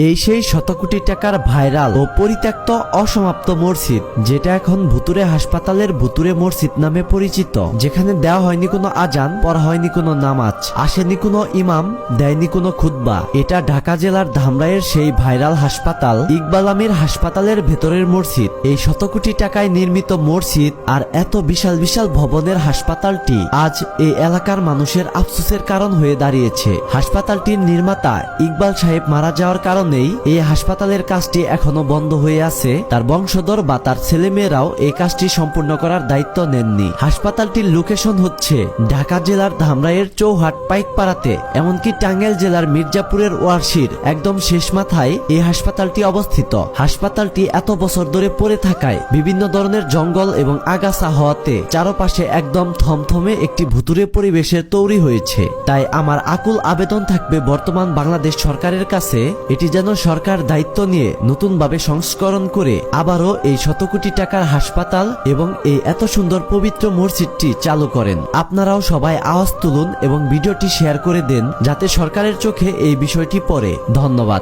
এই সেই শত কোটি টাকার ভাইরাল ও পরিত্যক্ত অসমাপ্ত মসজিদ, যেটা এখন ভুতুরে হাসপাতালের ভুতুরে মসজিদ নামে পরিচিত, যেখানে দেওয়া হয়নি কোনো আজান, পড়া হয়নি কোনো নামাজ, আসেনি কোনো ইমাম, দেয়নি কোনো খুতবা। এটা ঢাকা জেলার ধামরাইয়ের সেই ভাইরাল হাসপাতাল ইকবাল আমির হাসপাতালের ভেতরের মসজিদ। এই শত কোটি টাকায় নির্মিত মসজিদ আর এত বিশাল বিশাল ভবনের হাসপাতালটি আজ এই এলাকার মানুষের আফসোসের কারণ হয়ে দাঁড়িয়েছে। হাসপাতালটির নির্মাতা ইকবাল সাহেব মারা যাওয়ার কারণেই এই হাসপাতালের কাজটি এখনো বন্ধ হয়ে আছে। তার বংশধর বা তার ছেলেমেয়েরাও এই কাজটি সম্পূর্ণ করার দায়িত্ব নেননি। হাসপাতালটির লোকেশন হচ্ছে ঢাকা জেলার ধামরাইয়ের চৌহাট পাইকপাড়াতে, এমনকি টাঙ্গাইল জেলার মির্জাপুরের ওয়ারশির একদম শেষ মাথায় এই হাসপাতালটি অবস্থিত। হাসপাতালটি এত বছর ধরে পড়ে থাকায় বিভিন্ন ধরনের জঙ্গল এবং আগাছা হওয়াতে চারপাশে একদম থমথমে একটি ভুতুরে পরিবেশের তৈরি হয়েছে। তাই আমার আকুল আবেদন থাকবে বর্তমান বাংলাদেশ সরকারের কাছে, এটি যেন সরকার দায়িত্ব নিয়ে নতুনভাবে সংস্করণ করে আবারও এই শত কোটি টাকার হাসপাতাল এবং এই এত সুন্দর পবিত্র মসজিদটি চালু করেন। আপনারাও সবাই আওয়াজ তুলুন এবং ভিডিওটি শেয়ার করে দেন, যাতে সরকারের চোখে এই বিষয়টি পড়ে। ধন্যবাদ।